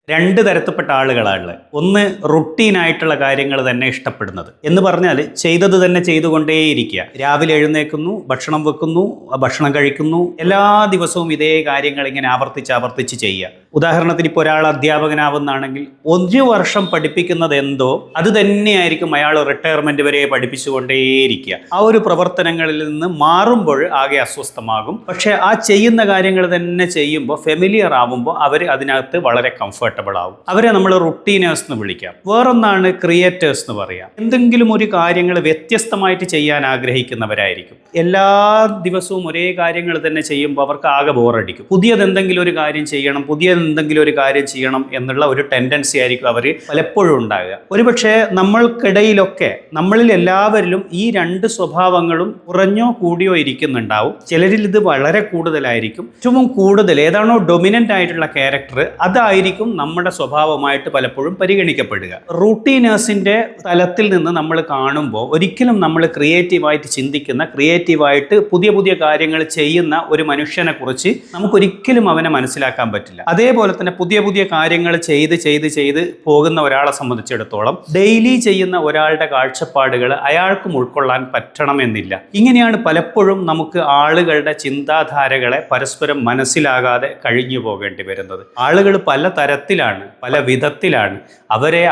രണ്ട് തരത്തിൽപ്പെട്ട ആളുകളാണ്. ഒന്ന് റുട്ടീനായിട്ടുള്ള കാര്യങ്ങൾ തന്നെ ഇഷ്ടപ്പെടുന്നത് എന്ന് പറഞ്ഞാൽ ചെയ്തത് തന്നെ ചെയ്തുകൊണ്ടേയിരിക്കുക. രാവിലെ എഴുന്നേൽക്കുന്നു, ഭക്ഷണം വെക്കുന്നു, ഭക്ഷണം കഴിക്കുന്നു, എല്ലാ ദിവസവും ഇതേ കാര്യങ്ങൾ ഇങ്ങനെ ആവർത്തിച്ച് ചെയ്യുക. ഉദാഹരണത്തിന് ഇപ്പോൾ ഒരാൾ അധ്യാപകനാവുന്നതാണെങ്കിൽ 1 വർഷം പഠിപ്പിക്കുന്നത് എന്തോ അത് തന്നെയായിരിക്കും അയാൾ റിട്ടയർമെന്റ് വരെ പഠിപ്പിച്ചുകൊണ്ടേയിരിക്കുക. ആ ഒരു പ്രവർത്തനങ്ങളിൽ നിന്ന് മാറുമ്പോൾ ആകെ അസ്വസ്ഥമാകും. പക്ഷെ ആ ചെയ്യുന്ന കാര്യങ്ങൾ തന്നെ ചെയ്യുമ്പോൾ ഫെമിലിയർ ആവുമ്പോൾ അവർ അതിനകത്ത് വളരെ കംഫർട്ടബിൾ ആവും. അവരെ നമ്മൾ റുട്ടീനേഴ്സ് എന്ന് വിളിക്കാം. വേറൊന്നാണ് ക്രിയേറ്റേഴ്സ് എന്ന് പറയാം. എന്തെങ്കിലും ഒരു കാര്യങ്ങൾ വ്യത്യസ്തമായിട്ട് ചെയ്യാൻ ആഗ്രഹിക്കുന്നവരായിരിക്കും. എല്ലാ ദിവസവും ഒരേ കാര്യങ്ങൾ തന്നെ ചെയ്യുമ്പോൾ അവർക്ക് ആകെ ബോറടിക്കും. പുതിയതെന്തെങ്കിലും ഒരു കാര്യം ചെയ്യണം എന്നുള്ള ഒരു ടെൻഡൻസി ആയിരിക്കും അവർ പലപ്പോഴും ഉണ്ടാകുക. ഒരുപക്ഷെ നമ്മൾക്കിടയിലൊക്കെ നമ്മളിൽ എല്ലാവരിലും ഈ 2 സ്വഭാവങ്ങളും കുറഞ്ഞോ കൂടിയോ ഇരിക്കുന്നുണ്ടാവും. ചിലരിൽ ഇത് വളരെ കൂടുതലായിരിക്കും. ഏറ്റവും കൂടുതൽ ഏതാണോ ഡൊമിനൻ്റ് ആയിട്ടുള്ള ക്യാരക്ടർ അതായിരിക്കും നമ്മുടെ സ്വഭാവമായിട്ട് പലപ്പോഴും പരിഗണിക്കപ്പെടുക. റൂട്ടീനേഴ്സിന്റെ തലത്തിൽ നിന്ന് നമ്മൾ കാണുമ്പോൾ ഒരിക്കലും നമ്മൾ ക്രിയേറ്റീവായിട്ട് ചിന്തിക്കുന്ന, ക്രിയേറ്റീവായിട്ട് പുതിയ കാര്യങ്ങൾ ചെയ്യുന്ന ഒരു മനുഷ്യനെ കുറിച്ച് നമുക്കൊരിക്കലും അവനെ മനസ്സിലാക്കാൻ പറ്റില്ല. അതേപോലെ തന്നെ പുതിയ കാര്യങ്ങൾ ചെയ്ത് പോകുന്ന ഒരാളെ സംബന്ധിച്ചിടത്തോളം ഡെയിലി ചെയ്യുന്ന ഒരാളുടെ കാഴ്ചപ്പാടുകൾ അയാൾക്കും ഉൾക്കൊള്ളാൻ പറ്റണമെന്നില്ല. ഇങ്ങനെയാണ് പലപ്പോഴും നമുക്ക് ആളുകളുടെ ചിന്താധാരകളെ പരസ്പരം മനസ്സിലാകാതെ കഴിഞ്ഞു പോകേണ്ടി വരുന്നത്. ആളുകൾ പല തരത്തിലാണ്, പല വിധത്തിലാണ്.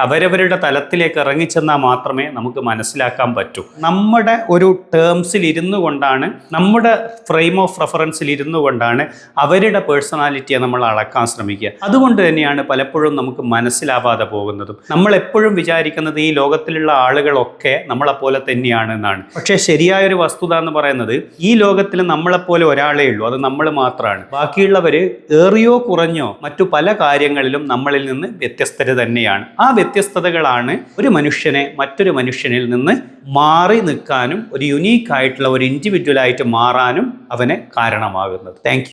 അവരവരുടെ തലത്തിലേക്ക് ഇറങ്ങിച്ചെന്നാൽ മാത്രമേ നമുക്ക് മനസ്സിലാക്കാൻ പറ്റൂ. നമ്മുടെ ഒരു ടേംസിൽ ഇരുന്നു കൊണ്ടാണ്, നമ്മുടെ ഫ്രെയിം ഓഫ് റെഫറൻസിൽ ഇരുന്നു കൊണ്ടാണ് അവരുടെ പേഴ്സണാലിറ്റിയെ നമ്മൾ അളക്കാൻ ശ്രമിക്കുക. അതുകൊണ്ട് തന്നെയാണ് പലപ്പോഴും നമുക്ക് മനസ്സിലാവാതെ പോകുന്നതും. നമ്മൾ എപ്പോഴും വിചാരിക്കുന്നത് ഈ ലോകത്തിലുള്ള ആളുകളൊക്കെ നമ്മളെപ്പോലെ തന്നെയാണ് എന്നാണ്. പക്ഷേ ശരിയായൊരു വസ്തുത എന്ന് പറയുന്നത് ഈ ലോകത്തിൽ നമ്മളെപ്പോലെ ഒരാളേ ഉള്ളൂ, അത് നമ്മൾ മാത്രമാണ്. ബാക്കിയുള്ളവർ ഏറിയോ കുറഞ്ഞോ മറ്റു പല കാര്യങ്ങളിലും നമ്മളിൽ നിന്ന് വ്യത്യസ്തത തന്നെയാണ്. ആ വ്യത്യസ്തതകളാണ് ഒരു മനുഷ്യനെ മറ്റൊരു മനുഷ്യനിൽ നിന്ന് മാറി നിൽക്കാനും ഒരു യുണീക്ക് ആയിട്ടുള്ള ഒരു ഇൻഡിവിജ്വലായിട്ട് മാറാനും അവനെ കാരണമാകുന്നത്. Thank you.